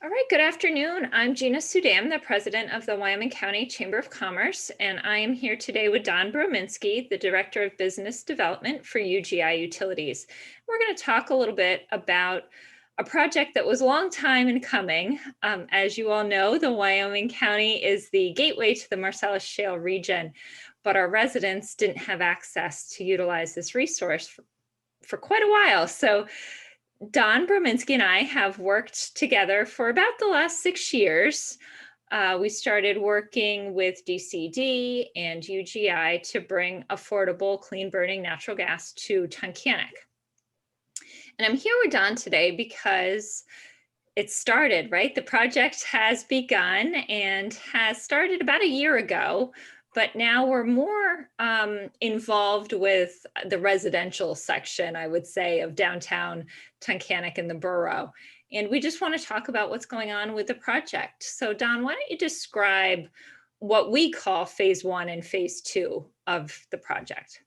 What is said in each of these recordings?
All right, good afternoon. I'm Gina Sudam, the president of the Wyoming County Chamber of Commerce, and I am here today with Don Brominski, the Director of Business Development for UGI Utilities. We're going to talk a little bit about a project that was a long time in coming. As you all know, the Wyoming County is the gateway to the Marcellus Shale region, but our residents didn't have access to utilize this resource for quite a while. So Don Brominski and I have worked together for about the last 6 years. We started working with DCD and UGI to bring affordable, clean burning natural gas to Tunkhannock. And I'm here with Don today because it started, right? The project has begun and has started about a year ago, but now we're more involved with the residential section, I would say, of downtown Tunkhannock and the borough. And we just want to talk about what's going on with the project. So Don, why don't you describe what we call phase 1 and phase 2 of the project?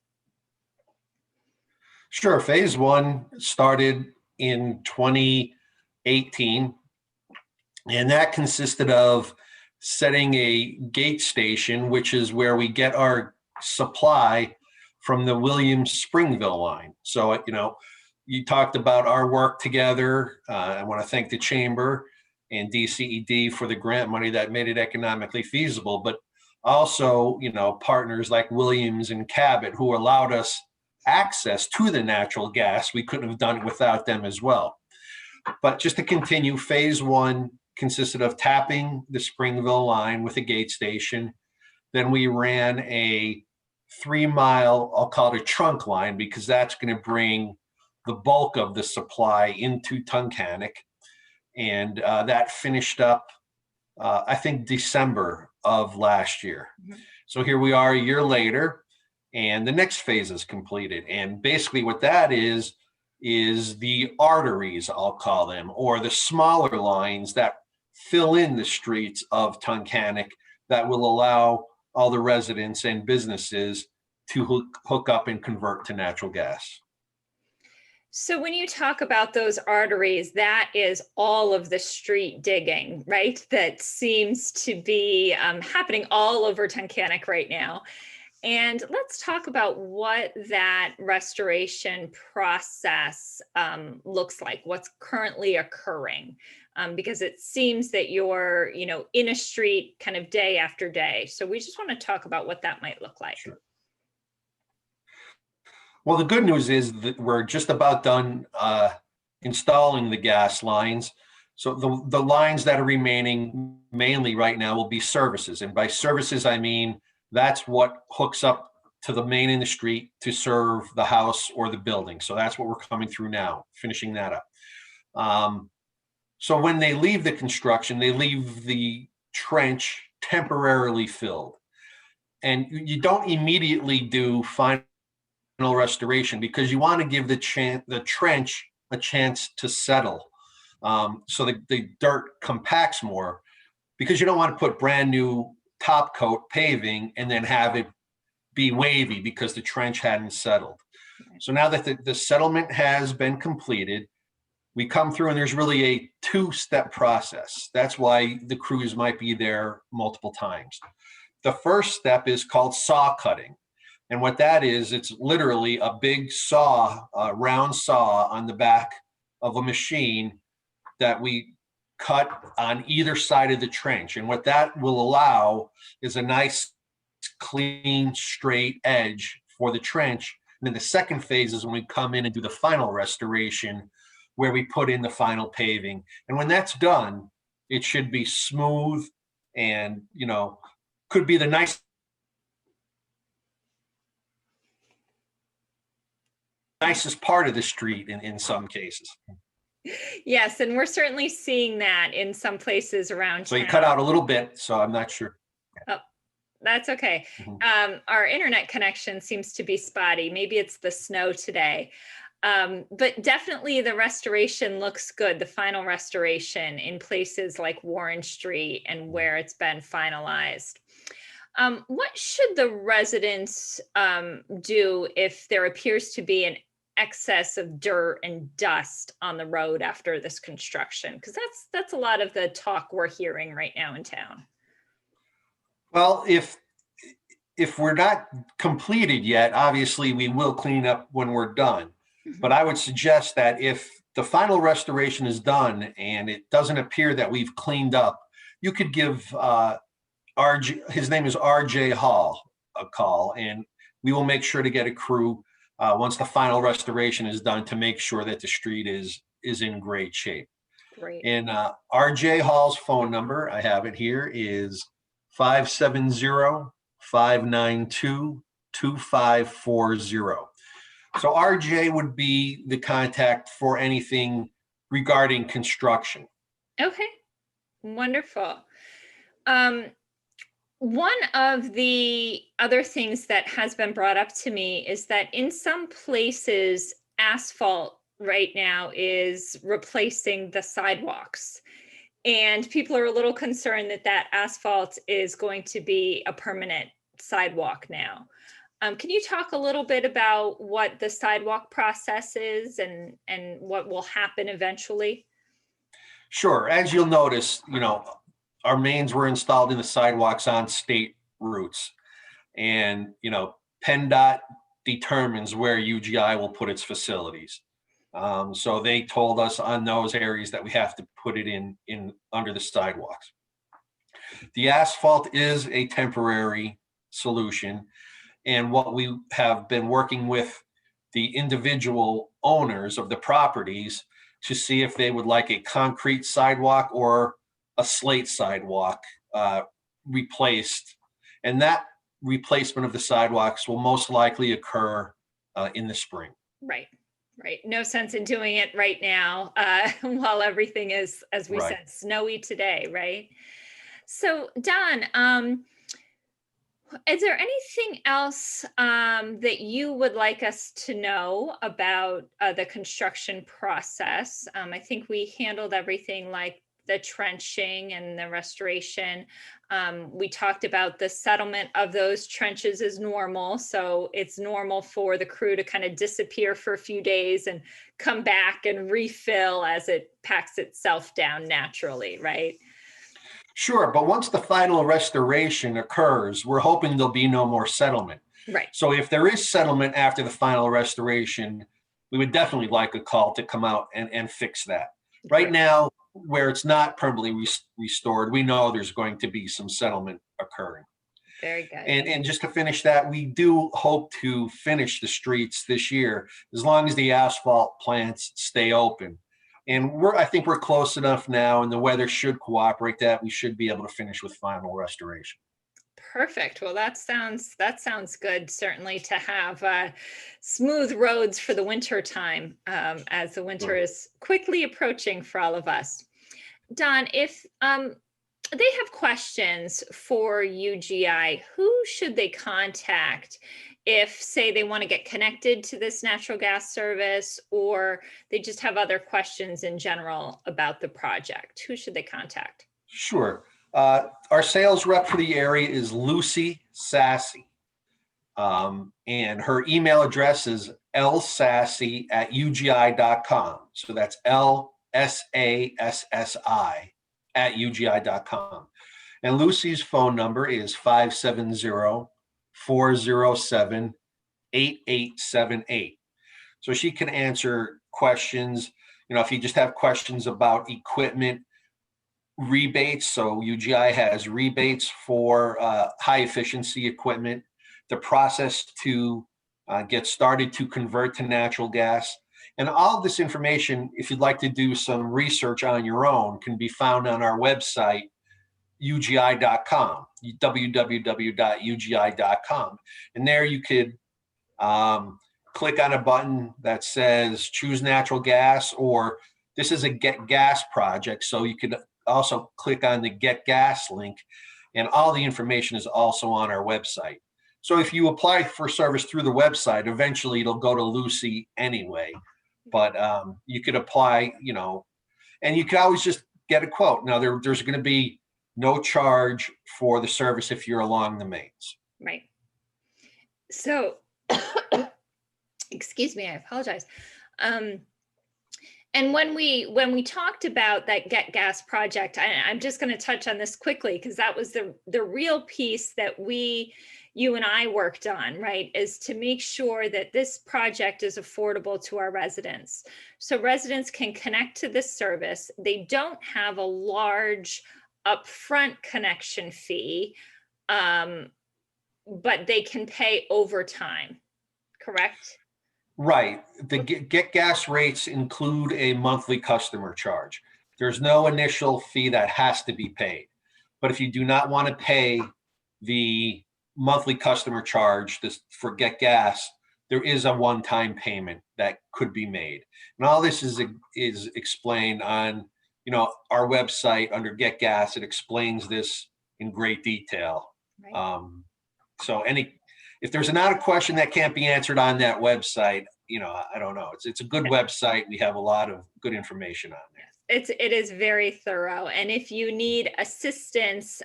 Sure. Phase 1 started in 2018, and that consisted of setting a gate station, which is where we get our supply from the Williams-Springville line. So, you talked about our work together. I want to thank the Chamber and DCED for the grant money that made it economically feasible, but also, partners like Williams and Cabot who allowed us access to the natural gas. We couldn't have done it without them as well. But just to continue, phase 1 consisted of tapping the Springville line with a gate station. Then we ran a 3-mile, I'll call it a trunk line, because that's going to bring the bulk of the supply into Tunkhannock. And that finished up, I think, December of last year. Mm-hmm. So here we are a year later, and the next phase is completed. And basically what that is the arteries, I'll call them, or the smaller lines that fill in the streets of Tunkhannock that will allow all the residents and businesses to hook up and convert to natural gas. So when you talk about those arteries, that is all of the street digging, right? That seems to be happening all over Tunkhannock right now. And let's talk about what that restoration process looks like, what's currently occurring, because it seems that you're, in a street kind of day after day. So we just want to talk about what that might look like. Sure. Well, the good news is that we're just about done installing the gas lines. So the lines that are remaining mainly right now will be services. And by services, I mean that's what hooks up to the main in the street to serve the house or the building. So that's what we're coming through now, finishing that up. So when they leave the construction, they leave the trench temporarily filled. And you don't immediately do final restoration because you want to give the trench a chance to settle. So the dirt compacts more, because you don't want to put brand new top coat paving and then have it be wavy because the trench hadn't settled. So now that the settlement has been completed, we come through and there's really a 2-step process. That's why the crews might be there multiple times. The first step is called saw cutting. And what that is, it's literally a big saw, a round saw on the back of a machine that we cut on either side of the trench. And what that will allow is a nice, clean, straight edge for the trench. And then the second phase is when we come in and do the final restoration, where we put in the final paving. And when that's done, it should be smooth and, could be the nicest part of the street in some cases. Yes, and we're certainly seeing that in some places around So town. you cut out a little bit, so I'm not sure. Oh, that's okay. Mm-hmm. Our internet connection seems to be spotty. Maybe it's the snow today. But definitely the restoration looks good, the final restoration in places like Warren Street and where it's been finalized. What should the residents do if there appears to be an excess of dirt and dust on the road after this construction? Because that's a lot of the talk we're hearing right now in town. Well, if we're not completed yet, obviously we will clean up when we're done. But I would suggest that if the final restoration is done and it doesn't appear that we've cleaned up, you could give RJ, his name is RJ Hall, a call, and we will make sure to get a crew once the final restoration is done to make sure that the street is in great shape. Great. And RJ Hall's phone number, I have it here, is 570-592-2540. So RJ would be the contact for anything regarding construction. Okay, wonderful. One of the other things that has been brought up to me is that in some places, asphalt right now is replacing the sidewalks. And people are a little concerned that that asphalt is going to be a permanent sidewalk now. Can you talk a little bit about what the sidewalk process is and what will happen eventually? Sure. As you'll notice, our mains were installed in the sidewalks on state routes. And, PennDOT determines where UGI will put its facilities. So they told us on those areas that we have to put it in under the sidewalks. The asphalt is a temporary solution. And what we have been working with the individual owners of the properties to see if they would like a concrete sidewalk or a slate sidewalk replaced. And that replacement of the sidewalks will most likely occur in the spring. Right. No sense in doing it right now while everything is, as we said, snowy today, right? So Don, is there anything else that you would like us to know about the construction process? I think we handled everything like the trenching and the restoration. We talked about the settlement of those trenches is normal. So it's normal for the crew to kind of disappear for a few days and come back and refill as it packs itself down naturally, right? Sure, but once the final restoration occurs, we're hoping there'll be no more settlement. Right. So if there is settlement after the final restoration, we would definitely like a call to come out and fix that. Right now, where it's not permanently restored, we know there's going to be some settlement occurring. Very good. And just to finish that, we do hope to finish the streets this year as long as the asphalt plants stay open. And I think we're close enough now, and the weather should cooperate that we should be able to finish with final restoration. Perfect. Well, that sounds good. Certainly to have smooth roads for the winter time, as the winter is quickly approaching for all of us. Don, if they have questions for UGI, who should they contact if, say, they want to get connected to this natural gas service, or they just have other questions in general about the project? Who should they contact? Sure. Our sales rep for the area is Lucy Sassy. And her email address is lsassy@ugi.com. So that's LSASSI@ugi.com. And Lucy's phone number is 570-407-8878. So she can answer questions. If you just have questions about equipment, rebates. So UGI has rebates for high efficiency equipment, the process to get started to convert to natural gas. And all of this information, if you'd like to do some research on your own, can be found on our website, ugi.com, www.ugi.com. And there you could click on a button that says choose natural gas, or this is a get gas project. So you could also click on the get gas link, and all the information is also on our website. So if you apply for service through the website, eventually it'll go to Lucy anyway. But you could apply, and you could always just get a quote. Now there's going to be no charge for the service if you're along the mains. Right. So Excuse me, I apologize. Um, and when we talked about that Get Gas project, I'm just going to touch on this quickly because that was the real piece that you and I worked on, right? Is to make sure that this project is affordable to our residents, so residents can connect to this service. They don't have a large upfront connection fee, but they can pay over time. Correct? Right. The Get Gas rates include a monthly customer charge. There's no initial fee that has to be paid. But if you do not want to pay the monthly customer charge for Get Gas, there is a one-time payment that could be made. And all this is explained on, our website under Get Gas. It explains this in great detail. Right. So if there's not a question that can't be answered on that website, I don't know. It's a good website. We have a lot of good information on there. It is very thorough. And if you need assistance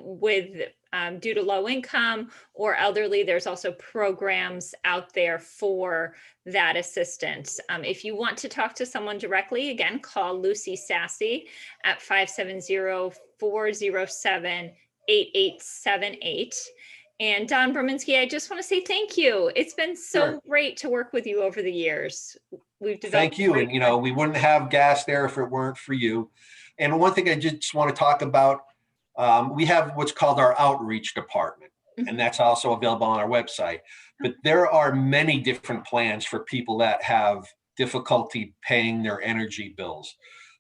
with due to low income or elderly, there's also programs out there for that assistance. If you want to talk to someone directly, again, call Lucy Sassy at 570-407-8878. And Don Brominski, I just want to say thank you. It's been so great to work with you over the years. We've developed. Thank you. And, we wouldn't have gas there if it weren't for you. And one thing I just want to talk about, we have what's called our outreach department, and that's also available on our website. But there are many different plans for people that have difficulty paying their energy bills.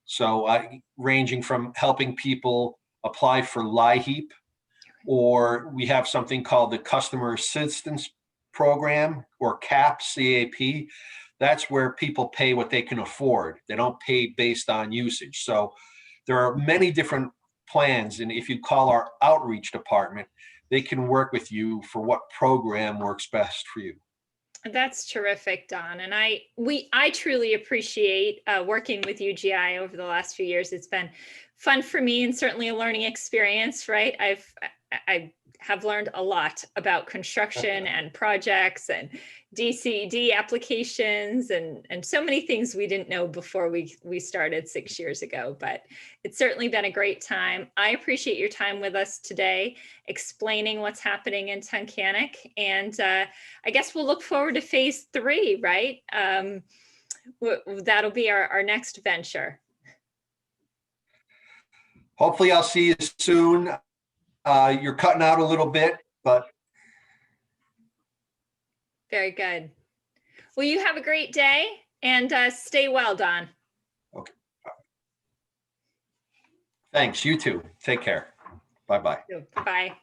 So ranging from helping people apply for LIHEAP, or we have something called the Customer Assistance Program, or CAP. That's where people pay what they can afford. They don't pay based on usage. So there are many different plans. And if you call our outreach department, they can work with you for what program works best for you. That's terrific, Don. And I truly appreciate working with UGI over the last few years. It's been fun for me and certainly a learning experience, right? I have learned a lot about construction and projects and DCD applications and so many things we didn't know before we started 6 years ago, but it's certainly been a great time. I appreciate your time with us today, explaining what's happening in Tunkhannock. And I guess we'll look forward to phase 3, right? That'll be our next venture. Hopefully I'll see you soon. You're cutting out a little bit, but. Very good. Well, you have a great day and stay well, Don. Okay. Thanks. You too. Take care. Bye-bye. Bye.